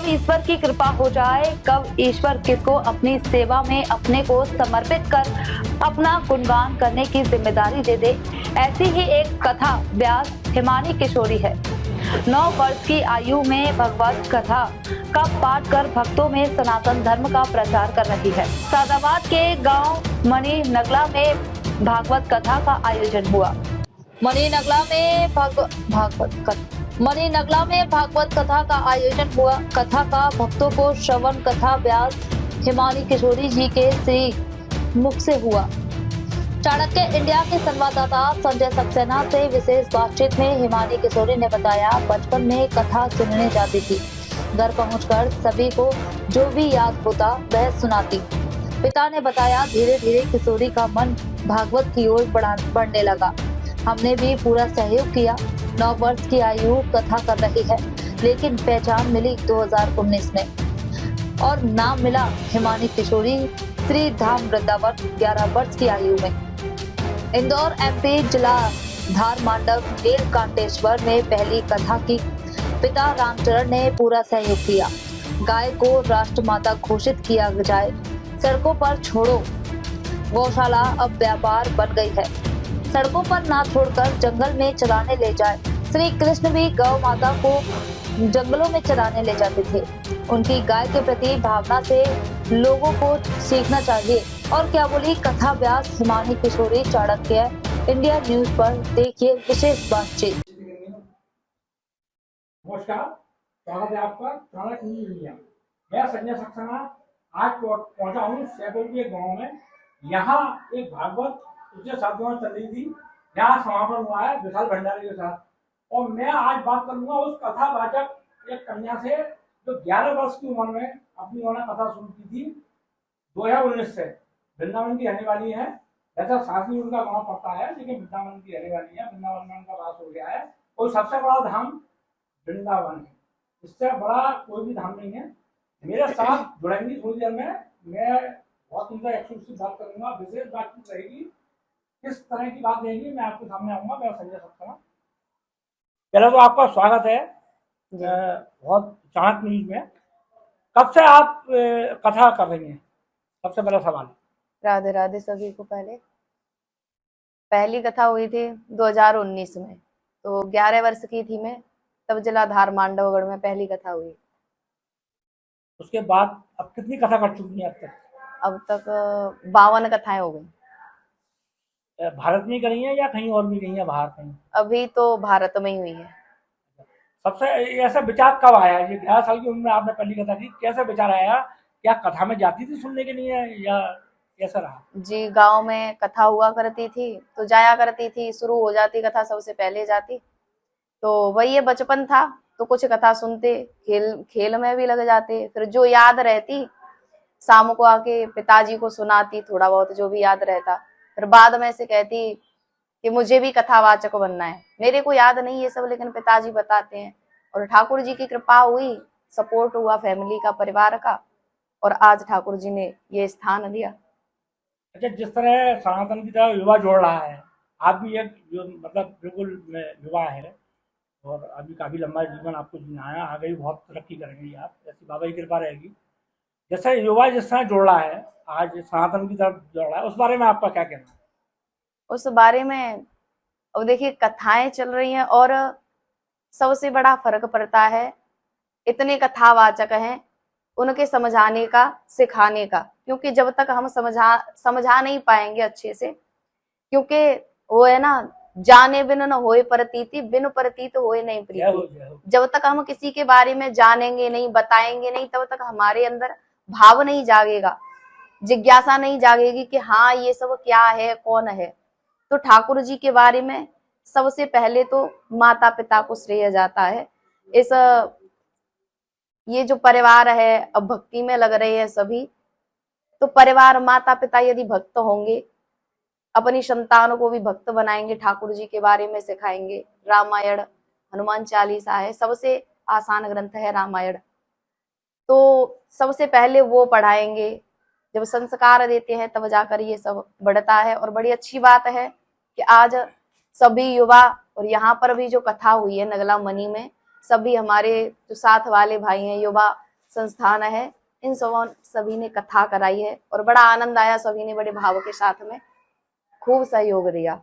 कब ईश्वर की कृपा हो जाए, कब ईश्वर किसको अपनी सेवा में अपने को समर्पित कर अपना गुणगान करने की जिम्मेदारी दे दे, ऐसी ही एक कथा व्यास हिमानी किशोरी है। 9 वर्ष की आयु में भगवत कथा का पाठ कर भक्तों में सनातन धर्म का प्रचार कर रही है। सादाबाद के गांव मणि नगला में भागवत कथा का आयोजन हुआ। मणि नगला में भागवत कथा का आयोजन हुआ। कथा का भक्तों को श्रवण कथा व्यास हिमानी किशोरी जी के श्री मुख से हुआ। चाणक्य इंडिया के संवाददाता संजय सक्सेना से विशेष बातचीत में हिमानी किशोरी ने बताया, बचपन में कथा सुनने जाती थी। घर पहुंचकर सभी को जो भी याद होता वह सुनाती। पिता ने बताया, धीरे धीरे किशोरी का मन भागवत की ओर बढ़ने लगा। हमने भी पूरा सहयोग किया। 9 वर्ष की आयु कथा कर रही है, लेकिन पहचान मिली 2019 में और नाम मिला हिमानी किशोरी श्री धाम वृंदावन 11 वर्ष की आयु में। इंदौर एमपी जिला धार मांडव नीलकंठेश्वर में पहली कथा की पिता रामचरण ने पूरा सहयोग किया। गाय को राष्ट्रमाता घोषित किया जाए, सड़कों पर छोड़ो, गौशाला अब व्यापार बन गई है। सड़कों पर ना छोड़कर जंगल में चराने ले जाए। श्री कृष्ण भी गौ माता को जंगलों में चराने ले जाते थे। उनकी गाय के प्रति भावना से लोगों को सीखना चाहिए। और क्या बोली कथा व्यास हिमानी किशोरी चाणक्य इंडिया न्यूज पर, देखिए विशेष बातचीत। नमस्कार, स्वागत है आपका चाणक्य न्यूज इंडिया। मैं संजय सक्सेना आज पहुंचा हूँ सैदपुर के गाँव में। यहाँ एक भागवत पिछले साधुओं चल रही थी, यहाँ समापन हुआ है विशाल भंडारी के साथ। और मैं आज बात करूंगा उस कथावाचक एक कन्या से जो 11 वर्ष की उम्र में अपनी कथा सुनती थी। 2019 से वृंदावन की रहने वाली है। ऐसा साथी उनका गांव पड़ता है, लेकिन वृंदावन की रहने वाली है। वृंदावन में उनका वास हो गया है और सबसे बड़ा धाम वृंदावन है, इससे बड़ा कोई भी धाम नहीं है। मेरे साथ जुड़ेंगी थोड़ी देर में। मैं बहुत उनका एक्सक्लूसिव बात करूंगा, विशेष बातचीत रहेगी। किस तरह की बात रहेगी मैं आपके सामने आऊंगा। मैं संजय सक्सेना। पहले तो आपका स्वागत है बहुत चाणक्य न्यूज में। कब से आप कथा कर रही हैं? सबसे पहला सवाल। राधे राधे सभी को। पहली कथा हुई थी 2019 में, तो 11 वर्ष की थी मैं, तब जिला धार मांडवगढ़ में पहली कथा हुई। उसके बाद अब कितनी कथा कर चुकी हैं अब तक? अब तक 52 कथाएं हो गई। भारत में करी है या कहीं और भी गई है बाहर कहीं? अभी तो भारत में ही हुई है। सबसे ऐसा विचार कब आया? ये 11 साल की उम्र में आपने पहली कथा की, कैसे विचार आया? क्या कथा में जाती थी सुनने के लिए या कैसा रहा? जी, गांव में कथा हुआ करती थी तो जाया करती थी। शुरू हो जाती कथा सबसे पहले जाती, तो वही बचपन था तो कुछ कथा सुनते, खेल में भी लग जाते। फिर जो याद रहती शाम को आके पिताजी को सुनाती, थोड़ा बहुत जो भी याद रहता। फिर बाद में से कहती कि मुझे भी कथावाचक बनना है। मेरे को याद नहीं ये सब, लेकिन पिताजी बताते हैं। और ठाकुर जी की कृपा हुई, सपोर्ट हुआ फैमिली का, परिवार का, और आज ठाकुर जी ने ये स्थान दिया। अच्छा, जिस तरह सनातन की तरह युवा जोड़ रहा है, आप भी एक जो मतलब बिल्कुल युवा है और अभी काफी लंबा जीवन आपको जीना है, आगे भी बहुत तरक्की करेंगे आप, ऐसी बाबा की कृपा रहेगी। जैसे युवा जिस तरह जोड़ रहा है, आज सनातन की तरफ जोड़ रहा है, उस बारे में आपका क्या कहना है? उस बारे में अब देखिए कथाएं चल रही हैं और सबसे बड़ा फर्क पड़ता है, इतने कथावाचक हैं, उनके समझाने का, सिखाने का। क्योंकि जब तक हम समझा नहीं पाएंगे अच्छे से, क्योंकि वो है ना, जाने बिन न होए प्रतीति, बिन प्रतीत होए नहीं प्रीति। जब तक हम किसी के बारे में जानेंगे नहीं, बताएंगे नहीं, तब तक हमारे अंदर भाव नहीं जागेगा, जिज्ञासा नहीं जागेगी कि हाँ ये सब क्या है, कौन है। तो ठाकुर जी के बारे में सबसे पहले तो माता पिता को श्रेय जाता है। ये जो परिवार है, अब भक्ति में लग रहे हैं सभी, तो परिवार माता पिता यदि भक्त होंगे, अपनी संतानों को भी भक्त बनाएंगे, ठाकुर जी के बारे में सिखाएंगे। रामायण, हनुमान चालीसा है, सबसे आसान ग्रंथ है रामायण, तो सबसे पहले वो पढ़ाएंगे। जब संस्कार देते हैं तब जाकर ये सब बढ़ता है। और बड़ी अच्छी बात है कि आज सभी युवा, और यहाँ पर भी जो कथा हुई है नगला मनी में, सभी हमारे जो साथ वाले भाई हैं युवा, संस्थान है, इन सभी ने कथा कराई है और बड़ा आनंद आया। सभी ने बड़े भाव के साथ में खूब सहयोग दिया।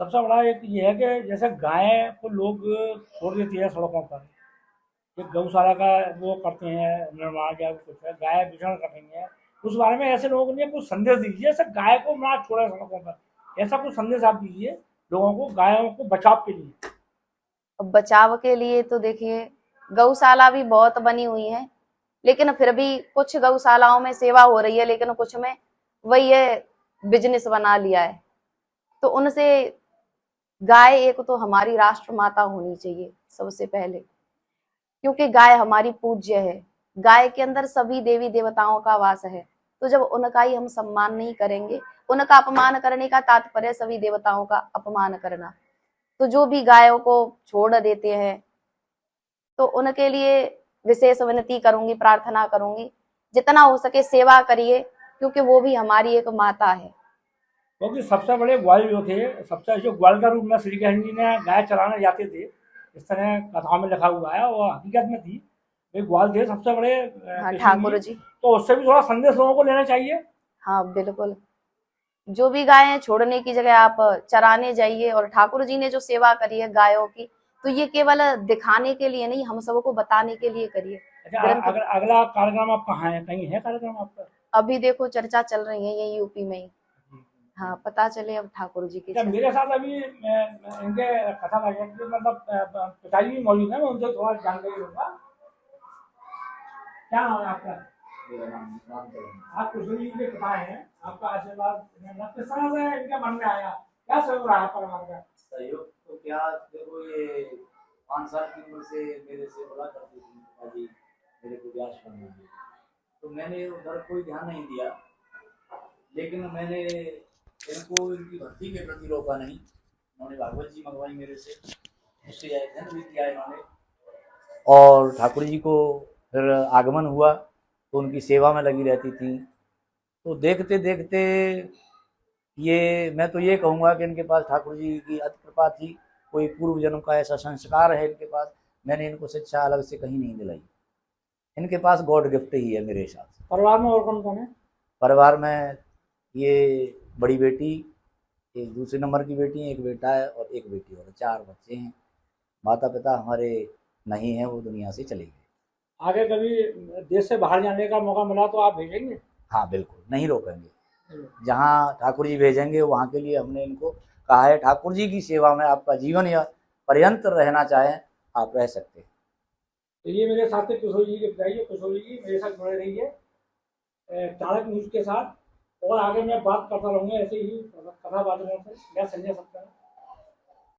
सबसे बड़ा एक ये है कि जैसे गाय को लोग छोड़ देती है सड़कों पर, एक गौशाला का वो करते हैं निर्माण या कुछ है, गाय विचरण कर रही है, उस बारे में ऐसे लोगों ने कुछ संदेश दीजिए, ऐसे गाय को ना छोड़े सड़कों पर, ऐसा कुछ संदेश आप दीजिए लोगों को गायों को बचाव के लिए। अब बचाव के लिए तो देखिए गौशाला भी बहुत बनी हुई है, लेकिन फिर भी कुछ गौशालाओं में सेवा हो रही है, लेकिन कुछ में वही है बिजनेस बना लिया है। तो उनसे गाय एक तो हमारी राष्ट्र माता होनी चाहिए सबसे पहले, क्योंकि गाय हमारी पूज्य है। गाय के अंदर सभी देवी देवताओं का वास है, तो जब उनका ही हम सम्मान नहीं करेंगे, उनका अपमान करने का तात्पर्य सभी देवताओं का अपमान करना। तो जो भी गायों को छोड़ देते हैं तो उनके लिए विशेष विनती करूंगी, प्रार्थना करूंगी, जितना हो सके सेवा करिए, क्योंकि वो भी हमारी एक माता है। क्योंकि सबसे बड़े ग्वाल जो थे, सबसे जो ग्वाल का रूप में श्री कृष्ण जी ने गाय चराने जाते थे, इस तरह कथाओं में लिखा हुआ है और हकीकत में थी, वे ग्वाल थे सबसे बड़े हाँ, कृष्ण ठाकुर जी। तो उससे भी थोड़ा संदेश लोगों को लेना चाहिए। हाँ बिल्कुल, जो भी गायें छोड़ने की जगह आप चराने जाइए। और ठाकुर जी ने जो सेवा करी है गायों की, तो ये केवल दिखाने के लिए नहीं, हम सबको बताने के लिए करिए। अच्छा, अगर अगला कार्यक्रम आप कहाँ है, कहीं है कार्यक्रम आपका? अभी देखो चर्चा चल रही है ये यूपी में ही। हाँ, पता चले अब ठाकुर जी की। मेरे साथ अभी इनके कथा मतलब पिताजी भी मौजूद है, मैं उनसे थोड़ा जानकारी लूंगा। क्या नाम है आपका? आप कृष्ण जी के पिता हैं, आपका आशीर्वाद किस तरह से इनके मन में आया, क्या सहयोग रहा परिवार का? सहयोग तो क्या, देखो ये 5 साल की उम्र से मेरे से बोला करती थी पिताजी मेरे को व्यास बनाएंगे, तो मैंने उधर कोई ध्यान नहीं दिया, लेकिन मैंने इनको इनकी भक्ति के प्रति रोका नहीं। उन्होंने भागवत जी मंगवाई मेरे से, उससे अध्ययन भी किया इन्होंने, और ठाकुर जी को फिर आगमन हुआ तो उनकी सेवा में लगी रहती थी। तो देखते देखते ये, मैं तो ये कहूँगा कि इनके पास ठाकुर जी की अति कृपा थी, कोई पूर्व जन्म का ऐसा संस्कार है इनके पास। मैंने इनको शिक्षा अलग से कहीं नहीं दिलाई, इनके पास गॉड गिफ्ट ही है मेरे हिसाब से। परिवार में और कौन कौन है? परिवार में ये बड़ी बेटी, एक दूसरे नंबर की बेटी है, एक बेटा है और एक बेटी, और 4 बच्चे हैं। माता पिता हमारे नहीं हैं, वो दुनिया से चले गए। आगे कभी देश से बाहर जाने का मौका मिला तो आप भेजेंगे? हाँ बिल्कुल, नहीं रोकेंगे। जहाँ ठाकुर जी भेजेंगे वहाँ के लिए हमने इनको कहा है, ठाकुर जी की सेवा में आपका जीवन या पर्यंत रहना चाहें आप रह सकते हैं। तो ये मेरे साथी किशोर जी के पिताजी, किशोर जी मेरे साथ जुड़े रहिए चाणक्य न्यूज के साथ, और आगे मैं बात करता रहूँगा ऐसे ही कथावाचकों से। मैं संजय सत्ता।